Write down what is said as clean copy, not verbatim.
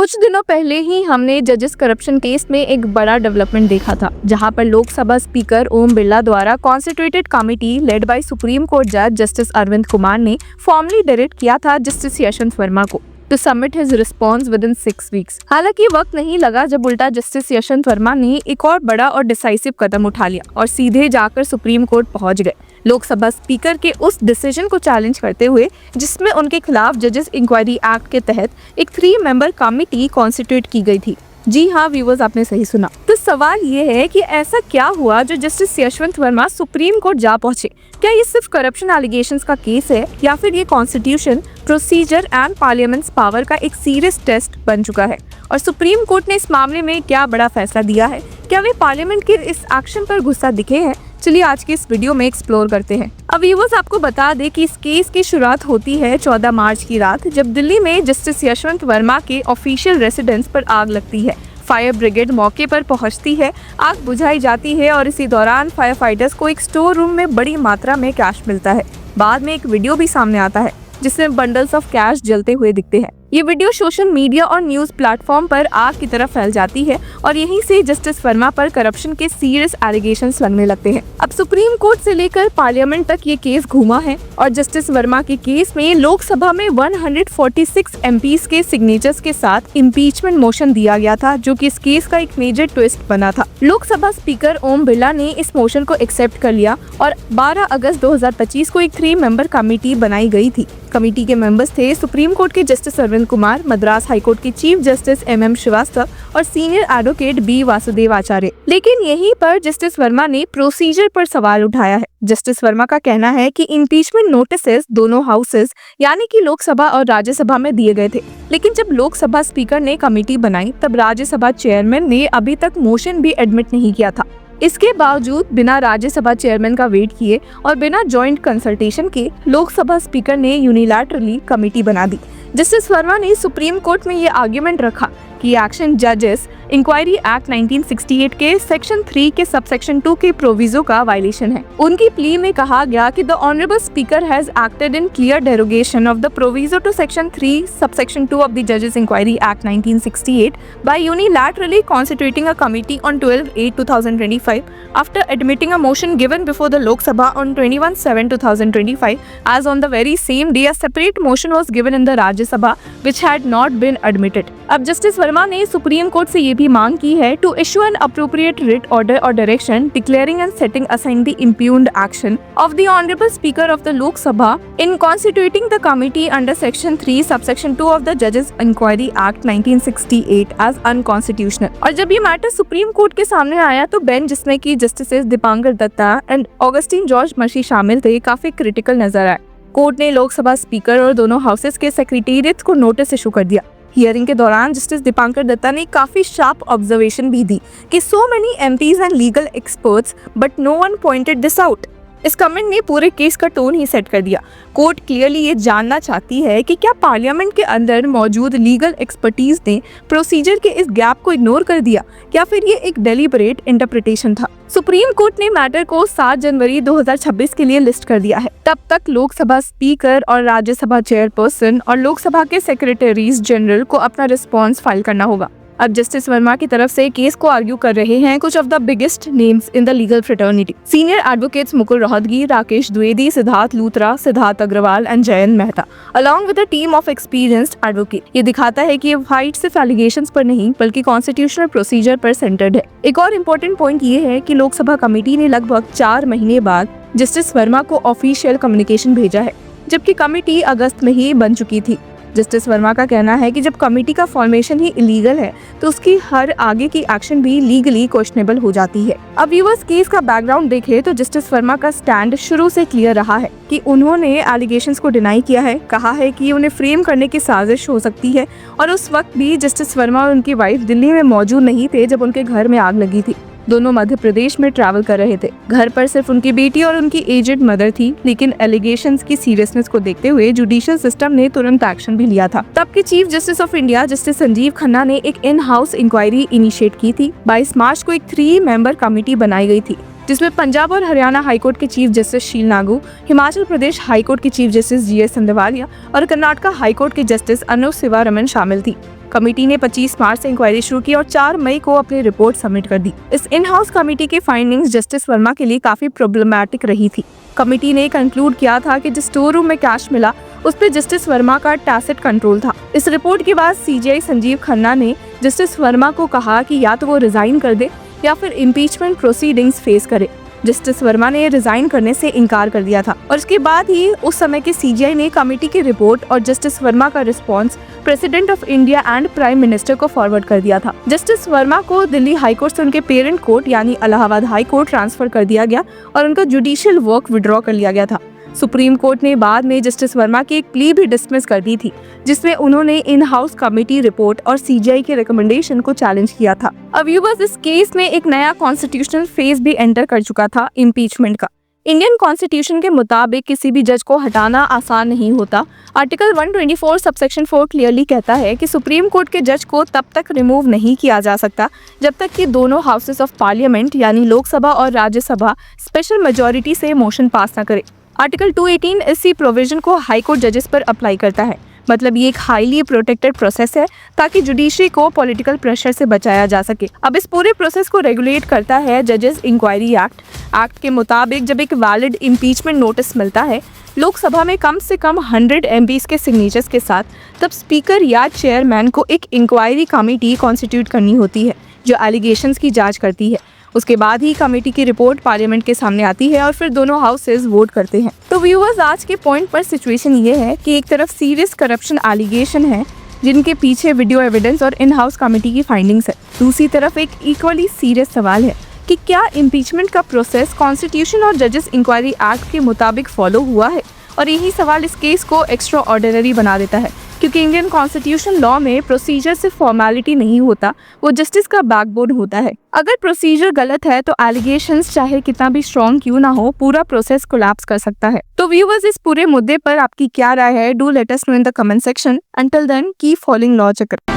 कुछ दिनों पहले ही हमने जजेस करप्शन केस में एक बड़ा डेवलपमेंट देखा था, जहां पर लोकसभा स्पीकर ओम बिरला द्वारा constituted committee led by supreme court जज जस्टिस अरविंद कुमार ने फॉर्मली डायरेक्ट किया था जस्टिस यशवंत वर्मा को to submit his response within 6 weeks. हालांकि वक्त नहीं लगा जब उल्टा जस्टिस यशवंत वर्मा ने एक और बड़ा और डिसाइसिव कदम उठा लिया और सीधे जाकर सुप्रीम कोर्ट पहुंच गए लोकसभा स्पीकर के उस डिसीजन को चैलेंज करते हुए जिसमें उनके खिलाफ जजेस इंक्वायरी एक्ट के तहत एक 3 मेंबर कमेटी कॉन्स्टिट्यूट की गई थी। जी हाँ व्यूअर्स, आपने सही सुना। तो सवाल ये है कि ऐसा क्या हुआ जो justice Yashwant Verma supreme court जा पहुंचे? क्या ये सिर्फ करप्शन एलिगेशंस का केस है या फिर ये constitution, procedure and parliaments power का एक सीरियस टेस्ट बन चुका है? और सुप्रीम कोर्ट ने इस मामले में क्या बड़ा फैसला दिया है? क्या वे पार्लियामेंट के इस एक्शन पर गुस्सा दिखे हैं? चलिए आज की इस वीडियो में एक्सप्लोर करते हैं। अब व्यूअर्स, आपको बता दें कि इस केस की शुरुआत होती है 14 मार्च की रात, जब दिल्ली में जस्टिस यशवंत वर्मा के ऑफिशियल रेसिडेंस पर आग लगती है। फायर ब्रिगेड मौके पर पहुंचती है, आग बुझाई जाती है और इसी दौरान फायर फाइटर्स को एक स्टोर रूम में बड़ी मात्रा में कैश मिलता है। बाद में एक वीडियो भी सामने आता है जिसमें बंडल्स ऑफ कैश जलते हुए दिखते हैं। ये वीडियो सोशल मीडिया और न्यूज प्लेटफॉर्म पर आग की तरफ फैल जाती है और यहीं से जस्टिस वर्मा पर करप्शन के सीरियस एलिगेशंस लगने लगते हैं। अब सुप्रीम कोर्ट से लेकर पार्लियामेंट तक ये केस घूमा है और जस्टिस वर्मा के केस में लोकसभा में 146 एमपीज के सिग्नेचर्स के साथ इम्पीचमेंट मोशन दिया गया था, जो कि इस केस का एक मेजर ट्विस्ट बना था। लोकसभा स्पीकर ओम बिरला ने इस मोशन को एक्सेप्ट कर लिया और 12 अगस्त 2025 को एक 3 मेंबर कमेटी बनाई गई थी। कमेटी के मेंबर्स थे सुप्रीम कोर्ट के जस्टिस अरविंद कुमार, मद्रास हाईकोर्ट के चीफ जस्टिस MM श्रीवास्तव और सीनियर एडवोकेट B वासुदेव आचार्य। लेकिन यहीं पर जस्टिस वर्मा ने प्रोसीजर पर सवाल उठाया है। जस्टिस वर्मा का कहना है कि इम्पीचमेंट नोटिसेस दोनों हाउसेस यानी कि लोकसभा और राज्यसभा में दिए गए थे, लेकिन जब लोकसभा स्पीकर ने कमेटी बनाई तब राज्यसभा चेयरमैन ने अभी तक मोशन भी एडमिट नहीं किया था। इसके बावजूद बिना राज्यसभा चेयरमैन का वेट किए और बिना जॉइंट कंसल्टेशन के लोकसभा स्पीकर ने यूनिलैटरली कमेटी बना दी। जस्टिस वर्मा ने सुप्रीम कोर्ट में ये आर्ग्यूमेंट रखा कि एक्शन जजेस इंक्वायरी एक्ट 1968 के सेक्शन 3 के सबसेक्शन 2 के प्रोविजो का वायलेशन है। उनकी प्ली में कहा गया कि the honourable speaker has acted in clear derogation of the proviso to section 3 subsection 2 of the जजेस inquiry act 1968 by unilaterally constituting a committee on 12/8/2025 after admitting a motion given before the Lok Sabha on 21/7/2025 as on the very same day a separate motion was given in the Rajya Sabha which had not been admitted। अब justice Verma ने Supreme Court से ये भी मांग की है to issue an appropriate writ order और direction declaring and setting aside the impugned action of the honourable speaker of the Lok Sabha in constituting the committee under section 3 subsection 2 of the जजेस inquiry act 1968 as unconstitutional. और जब ये matter supreme court के सामने आया तो bench, जिसमें की justice Dipankar Datta and Augustine George Masih शामिल थे, काफी क्रिटिकल नजर आए। कोर्ट ने लोकसभा स्पीकर और दोनों हाउसेस के सेक्रेटेरिएट को नोटिस इशू कर दिया। हियरिंग के दौरान जस्टिस दीपांकर दत्ता ने काफी शार्प ऑब्जर्वेशन भी दी कि so many MPs and legal experts but no one pointed this out. इस कमेंट ने पूरे केस का टोन ही सेट कर दिया। कोर्ट क्लियरली ये जानना चाहती है कि क्या पार्लियामेंट के अंदर मौजूद लीगल एक्सपर्टीज ने प्रोसीजर के इस गैप को इग्नोर कर दिया या फिर ये एक डेलिबरेट इंटरप्रिटेशन था। सुप्रीम कोर्ट ने मैटर को 7 जनवरी 2026 के लिए लिस्ट कर दिया है। तब तक लोकसभा स्पीकर और राज्यसभा चेयरपर्सन और लोकसभा के सेक्रेटरीज जनरल को अपना रिस्पॉन्स फाइल करना होगा। अब जस्टिस वर्मा की तरफ से केस को आर्ग्यू कर रहे हैं कुछ of the biggest names in the legal fraternity. Senior advocates Mukul Rohatgi, Rakesh Dwivedi, Siddharth Luthra, Siddharth Agrawal and Jayant Mehta along with a team of experienced advocate. ये दिखाता है कि ये फाइट सिर्फ एलिगेशंस पर नहीं बल्कि कॉन्स्टिट्यूशनल प्रोसीजर पर सेंटर्ड है। एक और इम्पोर्टेंट पॉइंट ये है कि लोकसभा कमेटी ने लगभग 4 महीने बाद जस्टिस वर्मा को ऑफिशियल कम्युनिकेशन भेजा है, जबकि कमेटी अगस्त में ही बन चुकी थी। जस्टिस वर्मा का कहना है कि जब कमेटी का फॉर्मेशन ही इलीगल है तो उसकी हर आगे की एक्शन भी लीगली क्वेश्चनेबल हो जाती है। अब व्यूअर्स, केस का बैकग्राउंड देखें तो जस्टिस वर्मा का स्टैंड शुरू से क्लियर रहा है कि उन्होंने एलिगेशंस को डिनाई किया है, कहा है कि उन्हें फ्रेम करने की साजिश हो सकती है। और उस वक्त भी जस्टिस वर्मा और उनकी वाइफ दिल्ली में मौजूद नहीं थे जब उनके घर में आग लगी थी। दोनों मध्य प्रदेश में ट्रैवल कर रहे थे। घर पर सिर्फ उनकी बेटी और उनकी एजेड मदर थी, लेकिन एलिगेशंस की सीरियसनेस को देखते हुए जुडिशियल सिस्टम ने तुरंत एक्शन भी लिया था। तब के chief justice of India justice Sanjeev Khanna ने एक इन हाउस इंक्वायरी इनिशिएट की थी। 22 मार्च को एक 3 मेंबर कमेटी बनाई गई थी जिसमें पंजाब और हरियाणा हाईकोर्ट के चीफ जस्टिस शील नागू, हिमाचल प्रदेश हाईकोर्ट के चीफ जस्टिस GS संधवालिया और कर्नाटका हाईकोर्ट के जस्टिस अनुज सिवा रमन शामिल थी। कमेटी ने 25 मार्च से इंक्वायरी शुरू की और 4 मई को अपनी रिपोर्ट सबमिट कर दी। इस इन हाउस कमेटी की फाइंडिंग्स जस्टिस वर्मा के लिए काफी प्रॉब्लमैटिक रही थी। कमेटी ने कंक्लूड किया था कि जिस स्टोर रूम में कैश मिला उस पर जस्टिस वर्मा का टैसिट कंट्रोल था। इस रिपोर्ट के बाद सीजीआई संजीव खन्ना ने जस्टिस वर्मा को कहा कि या तो वो रिजाइन कर दे या फिर इम्पीचमेंट प्रोसीडिंग्स फेस करे। जस्टिस वर्मा ने रिजाइन करने से इनकार कर दिया था और इसके बाद ही उस समय के सीजीआई ने कमेटी की रिपोर्ट और जस्टिस वर्मा का response president of India and prime minister को फॉरवर्ड कर दिया था। जस्टिस वर्मा को दिल्ली हाई कोर्ट से उनके पेरेंट कोर्ट यानी इलाहाबाद हाई कोर्ट ट्रांसफर कर दिया गया और उनका जुडिशियल वर्क विड्रॉ कर लिया गया था। सुप्रीम कोर्ट ने बाद में जस्टिस वर्मा की एक प्ली भी डिसमिस कर दी थी, जिसमें उन्होंने इन हाउस कमेटी रिपोर्ट और सीजीआई के रिकमेंडेशन को चैलेंज किया था। अब व्यूअर्स, इस केस में एक नया कॉन्स्टिट्यूशनल फेज भी एंटर कर चुका था, इम्पीचमेंट का। इंडियन कॉन्स्टिट्यूशन के मुताबिक किसी भी जज को हटाना आसान नहीं होता। आर्टिकल 124 सबसेक्शन 4 क्लियरली कहता है कि सुप्रीम कोर्ट के जज को तब तक रिमूव नहीं किया जा सकता जब तक कि दोनों हाउसेस ऑफ पार्लियामेंट यानी लोकसभा और राज्यसभा स्पेशल मेजॉरिटी से मोशन पास न करे। आर्टिकल 218 इसी प्रोविजन को हाई कोर्ट जजेस पर अप्लाई करता है। मतलब ये एक हाईली प्रोटेक्टेड प्रोसेस है ताकि जुडिशरी को पॉलिटिकल प्रेशर से बचाया जा सके। अब इस पूरे प्रोसेस को रेगुलेट करता है जजेस इंक्वायरी एक्ट के मुताबिक जब एक वैलिड इम्पीचमेंट नोटिस मिलता है लोकसभा में कम से कम 100 MPs के सिग्नेचर्स के साथ, तब स्पीकर या चेयरमैन को एक इंक्वायरी कमेटी कॉन्स्टिट्यूट करनी होती है जो एलिगेशंस की जांच करती है। उसके बाद ही कमेटी की रिपोर्ट पार्लियामेंट के सामने आती है और फिर दोनों हाउसेस वोट करते हैं। तो व्यूअर्स, आज के पॉइंट पर सिचुएशन ये है कि एक तरफ सीरियस करप्शन एलिगेशन है जिनके पीछे वीडियो एविडेंस और इन हाउस कमेटी की फाइंडिंग्स है। दूसरी तरफ एक इक्वली सीरियस सवाल है कि क्या इम्पीचमेंट का प्रोसेस कॉन्स्टिट्यूशन और जजेस इंक्वायरी एक्ट के मुताबिक फॉलो हुआ है। और यही सवाल इस केस को एक्स्ट्रा ऑर्डिनरी बना देता है, क्योंकि इंडियन कॉन्स्टिट्यूशन लॉ में प्रोसीजर सिर्फ फॉर्मेलिटी नहीं होता, वो जस्टिस का बैकबोन होता है। अगर प्रोसीजर गलत है तो एलिगेशंस चाहे कितना भी स्ट्रॉन्ग क्यों ना हो, पूरा प्रोसेस कोलैप्स कर सकता है। तो व्यूअर्स, इस पूरे मुद्दे पर आपकी क्या राय है? Do let us know in the comment section. Until then keep following law चक्र।